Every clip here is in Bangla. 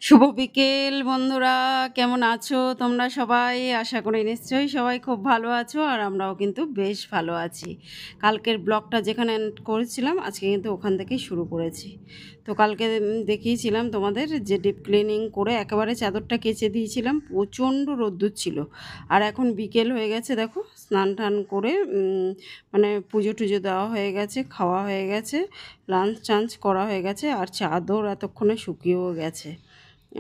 শুভ বিকেল বন্ধুরা, কেমন আছো তোমরা সবাই? আশা করি নিশ্চয়ই সবাই খুব ভালো আছো, আর আমরাও কিন্তু বেশ ভালো আছি। কালকের ব্লগটা যেখানে end করেছিলাম আজকে কিন্তু ওখান থেকেই শুরু করেছি। তো কালকে দেখিয়েছিলাম তোমাদের যে ডিপ ক্লিনিং করে একেবারে চাদরটা কেচে দিয়েছিলাম, প্রচণ্ড রোদ্দুর ছিল। আর এখন বিকেল হয়ে গেছে, দেখো স্নান টান করে মানে পুজো টুজো দেওয়া হয়ে গেছে, খাওয়া হয়ে গেছে, লাঞ্চ টাঞ্চ করা হয়ে গেছে, আর চাদর এতক্ষণে শুকিয়েও গেছে।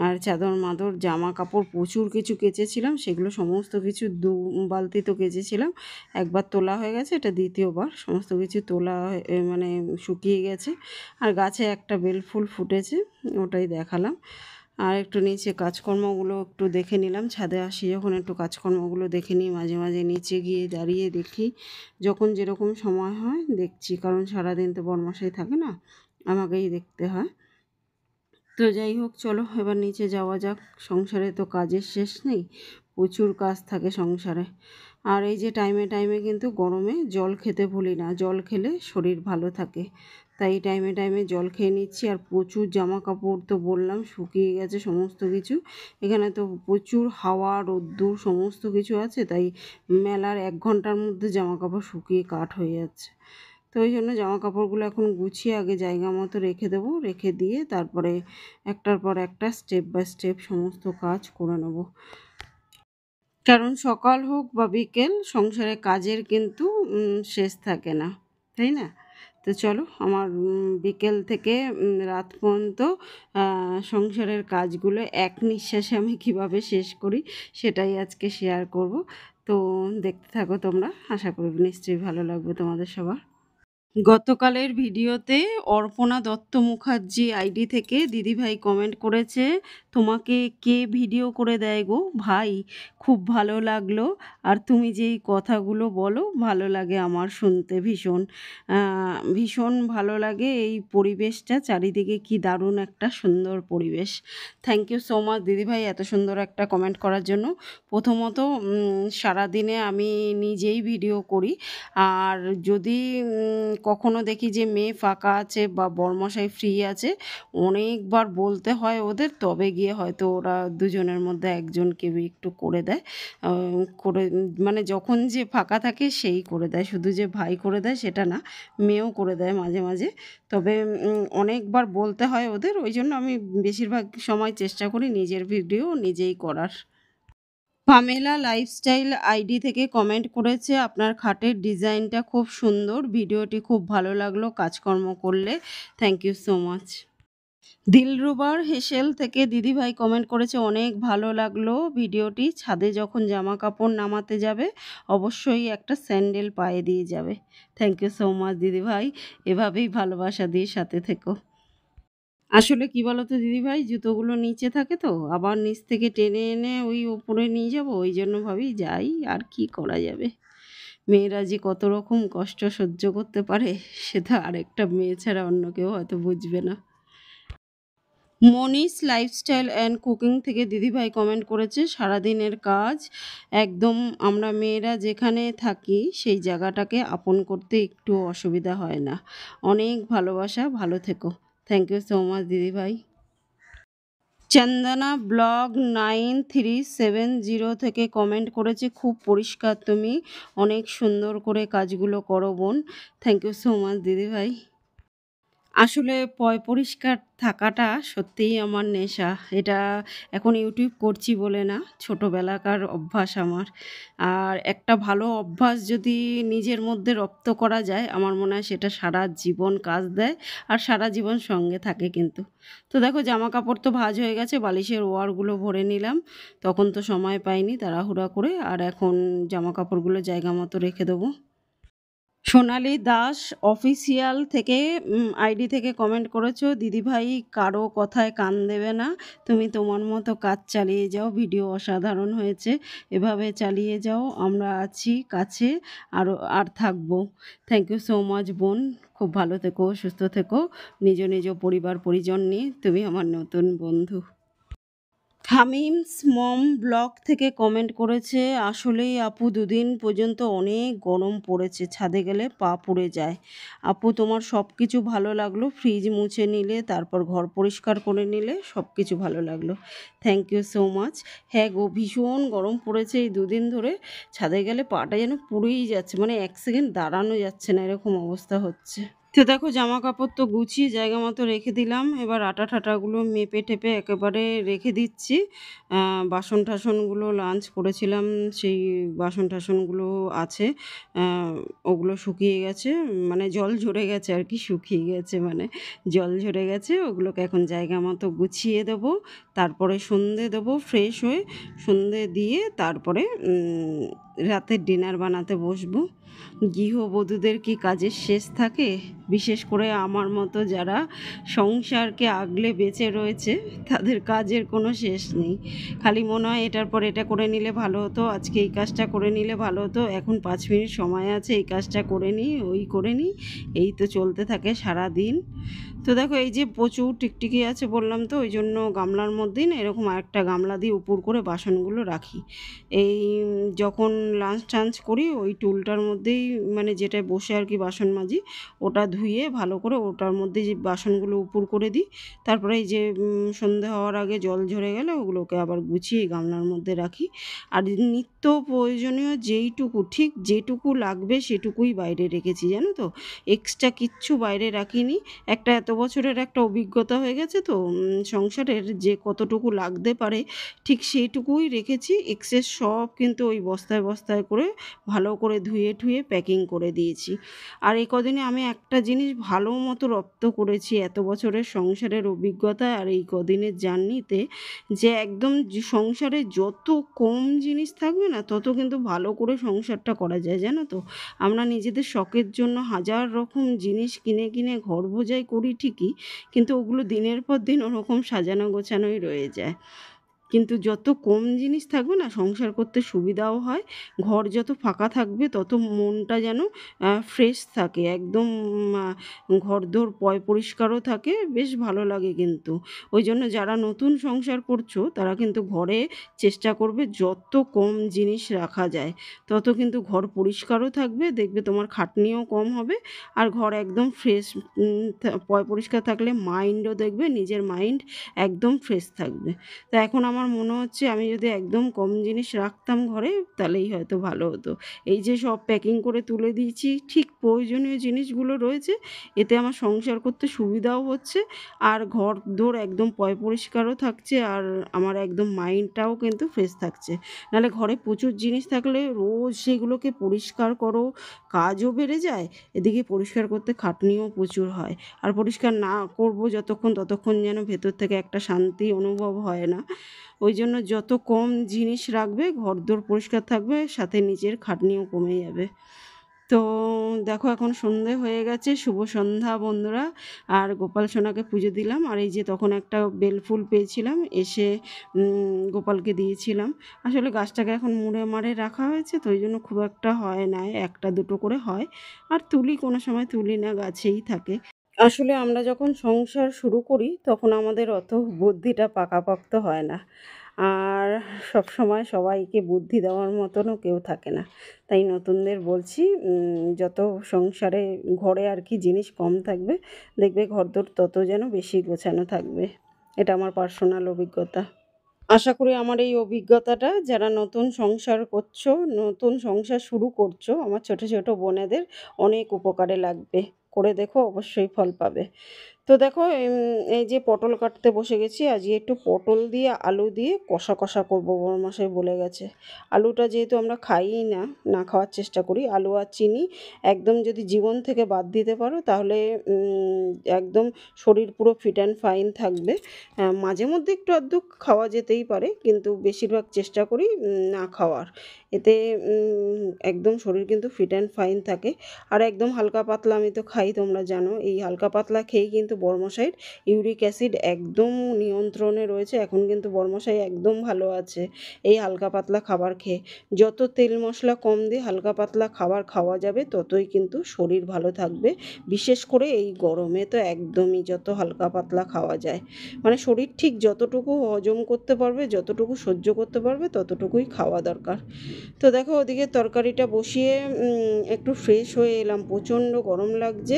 আর চাদর মাদর জামা কাপড় প্রচুর কিছু কেচেছিলাম, সেগুলো সমস্ত কিছু বালতি তো কেচেছিলাম, একবার তোলা হয়ে গেছে, এটা দ্বিতীয়বার সমস্ত কিছু তোলা মানে শুকিয়ে গেছে। আর গাছে একটা বেলফুল ফুটেছে, ওটাই দেখালাম। আর একটু নিচে কাজকর্মগুলো একটু দেখে নিলাম, ছাদে আসি যখন একটু কাজকর্মগুলো দেখে নিই, মাঝে মাঝে নিচে গিয়ে দাঁড়িয়ে দেখি, যখন যেরকম সময় হয় দেখছি, কারণ সারাদিন তো বরমাসাই থাকে না, আমাকেই দেখতে হয়। তো যাই হোক, চলো এবার নিচে যাওয়া যাক। সংসারে তো কাজের শেষ নেই, প্রচুর কাজ থাকে সংসারে। আর এই যে টাইমে টাইমে কিন্তু গরমে জল খেতে ভুলি না, জল খেলে শরীর ভালো থাকে, তাই টাইমে টাইমে জল খেয়ে নিচ্ছি। আর প্রচুর জামা কাপড় তো বললাম শুকিয়ে গেছে সমস্ত কিছু। এখানে তো প্রচুর হাওয়া রোদ্দুর সমস্ত কিছু আছে, তাই মেলার 1 ঘন্টার মধ্যে জামা কাপড় শুকিয়ে কাঠ হয়ে যাচ্ছে। তো ওই জন্য জামা কাপড়গুলো এখন গুছিয়ে আগে জায়গা মতো রেখে দেবো, রেখে দিয়ে তারপরে একটার পর একটা স্টেপ বাই স্টেপ সমস্ত কাজ করে নেব। কারণ সকাল হোক বা বিকেল সংসারে কাজের কিন্তু শেষ থাকে না, তাই না? তো চলো, আমার বিকেল থেকে রাত পর্যন্ত সংসারের কাজগুলো এক নিঃশ্বাসে আমি কিভাবে শেষ করি সেটাই আজকে শেয়ার করব। তো দেখতে থাকো তোমরা, আশা করি নিশ্চয়ই ভালো লাগবে তোমাদের সবার। গতকালের ভিডিওতে অর্পণা দত্ত মুখার্জি আইডি থেকে দিদিভাই কমেন্ট করেছে, তোমাকে কে ভিডিও করে দেয় গো ভাই, খুব ভালো লাগলো। আর তুমি যেই কথাগুলো বলো ভালো লাগে আমার শুনতে, ভীষণ ভীষণ ভালো লাগে। এই পরিবেশটা চারিদিকে কি দারুণ একটা সুন্দর পরিবেশ। থ্যাংক ইউ সো মাচ দিদিভাই এত সুন্দর একটা কমেন্ট করার জন্য। প্রথমত সারাদিনে আমি নিজেই ভিডিও করি, আর যদি কখনো দেখি যে মেয়ে ফাঁকা আছে বা বরমশাই ফ্রি আছে, অনেকবার বলতে হয় ওদের, তবে গিয়ে হয়তো ওরা দুজনের মধ্যে একজন কেউ একটু করে দেয়। করে মানে যখন যে ফাঁকা থাকে সেই করে দেয়, শুধু যে ভাই করে দেয় সেটা না, মেয়েও করে দেয় মাঝে মাঝে। তবে অনেকবার বলতে হয় ওদের, ওই জন্য আমি বেশিরভাগ সময় চেষ্টা করি নিজের ভিডিও নিজেই করার। পামেলা লাইফস্টাইল আইডি থেকে কমেন্ট করেছে, আপনার খাটের ডিজাইনটা খুব সুন্দর, ভিডিওটি খুব ভালো লাগলো কাজকর্ম করলে, থ্যাংক ইউ সো মাচ। দিলরুবার হেসেল থেকে দিদিভাই কমেন্ট করেছে, অনেক ভালো লাগলো ভিডিওটি, ছাদে যখন জামা কাপড় নামাতে যাবে অবশ্যই একটা স্যান্ডেল পায়ে দিয়ে যাবে, থ্যাংক ইউ সো মাচ দিদিভাই, এভাবেই ভালোবাসা দিয়ে সাথে থেকো। আসলে কি বলতো দিদিভাই, জুতোগুলো নিচে থাকে তো, আবার নিচ থেকে টেনে এনে ওই ওপরে নিয়ে যাব, ওই জন্য ভাবি যাই, আর কি করা যাবে। মেয়েরা যে কত রকম কষ্ট সহ্য করতে পারে সেটা আরেকটা মেয়ে ছাড়া অন্য কেউ হয়তো বুঝবে না। মনীষ লাইফস্টাইল অ্যান্ড কুকিং থেকে দিদিভাই কমেন্ট করেছে, সারাদিনের কাজ একদম, আমরা মেয়েরা যেখানে থাকি সেই জায়গাটাকে আপন করতে একটু অসুবিধা হয় না, অনেক ভালোবাসা, ভালো থেকো, থ্যাংক ইউ সো মাচ দিদিভাই। চন্দনা ব্লগ 9370 থেকে কমেন্ট করেছে, খুব পরিষ্কার তুমি, অনেক সুন্দর করে কাজগুলো করো বোন, থ্যাংক ইউ সো মাচ দিদিভাই। আসলে পরিষ্কার থাকাটা সত্যিই আমার নেশা। এটা এখন ইউটিউব করছি বলে না, ছোটোবেলাকার অভ্যাস আমার। আর একটা ভালো অভ্যাস যদি নিজের মধ্যে রপ্ত করা যায়, আমার মনে হয় সেটা সারা জীবন কাজ দেয়, আর সারা জীবন সঙ্গে থাকে কিন্তু। তো দেখো জামা কাপড় তো ভাঁজ হয়ে গেছে, বালিশের ওয়ারগুলো ভরে নিলাম, তখন তো সময় পাইনি তাড়াহুড়া করে, আর এখন জামা কাপড়গুলো জায়গা মতো রেখে দেবো। সোনালী দাস অফিসিয়াল থেকে আইডি থেকে কমেন্ট করেছো, দিদিভাই কারো কথায় কান দেবে না, তুমি তোমার মতো কাজ চালিয়ে যাও, ভিডিও অসাধারণ হয়েছে, এভাবে চালিয়ে যাও, আমরা আছি কাছে, আর থাকবো, থ্যাংক ইউ সো মাচ বোন, খুব ভালো থেকো, সুস্থ থেকো, নিজ নিজ পরিবার পরিজন নিয়ে তুমি আমার নতুন বন্ধু। হামিমস মম ব্লগ থেকে কমেন্ট করেছে, আসলেই আপু দুদিন পর্যন্ত অনেক গরম পড়েছে, ছাদে গেলে পা পুড়ে যায়। আপু তোমার সব কিছু ভালো লাগলো, ফ্রিজ মুছে নিলে, তারপর ঘর পরিষ্কার করে নিলে, সব কিছু ভালো লাগলো। Thank you so much. হ্যাঁ গো, ভীষণ গরম পড়েছে এই দুদিন ধরে। ছাদে গেলে পাটা যেন পুড়েই যাচ্ছে, মানে এক সেকেন্ড দাঁড়ানো যাচ্ছে না, এরকম অবস্থা হচ্ছে। তো দেখো জামা কাপড় তো গুছিয়ে জায়গা মতো রেখে দিলাম, এবার আটা ঠাটাগুলো মেপে টেপে একেবারে রেখে দিচ্ছি। বাসন টাসনগুলো লাঞ্চ করেছিলাম, সেই বাসন টাসনগুলো আছে, ওগুলো শুকিয়ে গেছে, মানে জল ঝরে গেছে আর কি, শুকিয়ে গেছে মানে জল ঝরে গেছে। ওগুলোকে এখন জায়গা মতো গুছিয়ে দেবো, তারপরে সন্ধে দেবো ফ্রেশ হয়ে, সন্ধে দিয়ে তারপরে রাতের ডিনার বানাতে বসবো। গৃহবধূদের কি কাজের শেষ থাকে? বিশেষ করে আমার মতো যারা সংসারকে আগলে বেঁচে রয়েছে, তাদের কাজের কোনো শেষ নেই। খালি মনে হয় এটার পর এটা করে নিলে ভালো হতো, আজকে এই কাজটা করে নিলে ভালো হতো, এখন 5 মিনিট সময় আছে এই কাজটা করে নিই, ওই করে নিই, এই তো চলতে থাকে সারা দিন। তো দেখো এই যে প্রচুর টিকটিকি আছে বললাম, তো ওই জন্য গামলার মধ্যেই না এরকম আরেকটা গামলা দিয়ে উপর করে বাসনগুলো রাখি। এই যখন লাঞ্চ টাঞ্চ করি ওই টুলটার মধ্যেই, মানে যেটায় বসে আর কি বাসন মাজি, ওটা ধুয়ে ভালো করে ওটার মধ্যে যে বাসনগুলো উপর করে দিই। তারপরে এই যে সন্ধে হওয়ার আগে জল ঝরে গেলে ওগুলোকে আবার গুছিয়ে গামলার মধ্যে রাখি। আর নিত্য প্রয়োজনীয় যেইটুকু, ঠিক যেটুকু লাগবে সেটুকুই বাইরে রেখেছি, জানো তো, এক্সট্রা কিচ্ছু বাইরে রাখিনি। একটা এত বছরের একটা অভিজ্ঞতা হয়ে গেছে তো সংসারের, যে কতটুকু লাগতে পারে ঠিক সেইটুকুই রেখেছি। এক্সেস সব কিন্তু ওই বস্তায় বস্তায় করে ভালো করে ধুয়ে ঠুয়ে প্যাকিং করে দিয়েছি। আর এই কদিনে আমি একটা জিনিস ভালো মতো রপ্ত করেছি এত বছরের সংসারের অভিজ্ঞতা আর এই কদিনের জার্নিতে, যে একদম সংসারে যত কম জিনিস থাকবে না তত কিন্তু ভালো করে সংসারটা করা যায়, জানো তো। আমরা নিজেদের শখের জন্য হাজার রকম জিনিস কিনে কিনে ঘর বোঝাই করি ঠিকই, কিন্তু ওগুলো দিনের পর দিন ওরকম সাজানো গোছানোই রয়ে যায়। কিন্তু যত কম জিনিস থাকবে না সংসার করতে সুবিধাও হয়, ঘর যত ফাঁকা থাকবে তত মনটা যেন ফ্রেশ থাকে একদম, ঘরদোর পরিষ্কারও থাকে, বেশ ভালো লাগে কিন্তু। ওই জন্য যারা নতুন সংসার করছো তারা কিন্তু ঘরে চেষ্টা করবে যত কম জিনিস রাখা যায়, তত কিন্তু ঘর পরিষ্কারও থাকবে, দেখবে তোমার খাটনিও কম হবে, আর ঘর একদম ফ্রেশ পরিষ্কার থাকলে মাইন্ডও দেখবে, নিজের মাইন্ড একদম ফ্রেশ থাকবে। তা এখন আমার মনে হচ্ছে আমি যদি একদম কম জিনিস রাখতাম ঘরে তাহলেই হয়তো ভালো হতো। এই যে সব প্যাকিং করে তুলে দিয়েছি, ঠিক প্রয়োজনীয় জিনিসগুলো রয়েছে, এতে আমার সংসার করতে সুবিধাও হচ্ছে, আর ঘর দোর একদম পরিষ্কারও থাকছে, আর আমার একদম মাইন্ডটাও কিন্তু ফ্রেশ থাকছে। নাহলে ঘরে প্রচুর জিনিস থাকলে রোজ সেগুলোকে পরিষ্কার করো, কাজও বেড়ে যায়, এদিকে পরিষ্কার করতে খাটনিও প্রচুর হয়। আর পরিষ্কার না করব যতক্ষণ, ততক্ষণ যেন ভেতর থেকে একটা শান্তি অনুভব হয় না। ওই জন্য যত কম জিনিস রাখবে ঘরদোর পরিষ্কার থাকবে, সাথে নিজের খাটনিও কমে যাবে। তো দেখো এখন সন্ধে হয়ে গেছে, শুভ সন্ধ্যা বন্ধুরা। আর গোপাল সোনাকে পুজো দিলাম, আর এই যে তখন একটা বেলফুল পেয়েছিলাম, এসে গোপালকে দিয়েছিলাম। আসলে গাছটাকে এখন মুড়ে মারে রাখা হয়েছে তো ওই জন্য খুব একটা হয় না, একটা দুটো করে হয়, আর তুলি কোনো সময় তুলি না, গাছেই থাকে। আসলে আমরা যখন সংসার শুরু করি তখন আমাদের অত বুদ্ধিটা পাকাপোক্ত হয় না, আর সব সময় সবাইকে বুদ্ধি দেওয়ার মতনও কেউ থাকে না। তাই নতুনদের বলছি, যত সংসারে ঘরে আর কি জিনিস কম থাকবে, দেখবে ঘরদোর তত যেন বেশি গোছানো থাকবে। এটা আমার পার্সোনাল অভিজ্ঞতা। আশা করি আমার এই অভিজ্ঞতাটা যারা নতুন সংসার করছো, নতুন সংসার শুরু করছো, আমার ছোট ছোট বোনেদের অনেক উপকারে লাগবে। করে দেখো, অবশ্যই ফল পাবে। তো দেখো এই যে পটল কাটতে বসে গেছি, আজকে একটু পটল দিয়ে আলু দিয়ে কষা কষা করবো, বড়মশাই বলে গেছে। আলুটা যেহেতু আমরা খাইই না, না খাওয়ার চেষ্টা করি, আলু আর চিনি একদম যদি জীবন থেকে বাদ দিতে পারো তাহলে একদম শরীর পুরো ফিট অ্যান্ড ফাইন থাকবে। মাঝে মধ্যে একটু আধটু খাওয়া যেতেই পারে, কিন্তু বেশিরভাগ চেষ্টা করি না খাওয়ার। এতে একদম শরীর কিন্তু ফিট অ্যান্ড ফাইন থাকে। আর একদম হালকা পাতলা আমি তো খাই, তোমরা জানো। এই হালকা পাতলা খেয়েই কিন্তু বড়মশাইয়ের ইউরিক অ্যাসিড একদম নিয়ন্ত্রণে রয়েছে। এখন কিন্তু বড়মশাই একদম ভালো আছে এই হালকা পাতলা খাবার খেয়ে। যত তেল মশলা কম দিয়ে হালকা পাতলা খাবার খাওয়া যাবে ততই কিন্তু শরীর ভালো থাকবে। বিশেষ করে এই গরমে তো একদমই যত হালকা পাতলা খাওয়া যায়, মানে শরীর ঠিক যতটুকু হজম করতে পারবে, যতটুকু সহ্য করতে পারবে ততটুকুই খাওয়া দরকার। তো দেখো ওদিকে তরকারিটা বসিয়ে একটু ফ্রেশ হয়ে এলাম, প্রচণ্ড গরম লাগছে।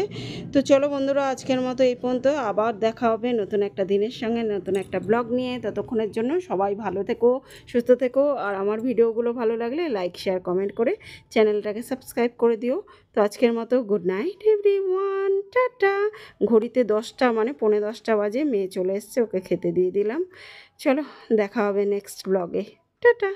তো চলো বন্ধুরা, আজকের মতো এই পর্যন্ত। আবার দেখা হবে নতুন একটা দিনের সঙ্গে, নতুন একটা ব্লগ নিয়ে। ততক্ষণের জন্য সবাই ভালো থেকো, সুস্থ থেকো। আর আমার ভিডিওগুলো ভালো লাগলে লাইক, শেয়ার, কমেন্ট করে চ্যানেলটাকে সাবস্ক্রাইব করে দিও। তো আজকের মতো গুড নাইট এভরিওয়ান, টাটা। ঘড়িতে 10টা, মানে 10:45 বাজে, মেয়ে চলে এসছে, ওকে খেতে দিয়ে দিলাম। চলো দেখা হবে নেক্সট ব্লগে, টাটা।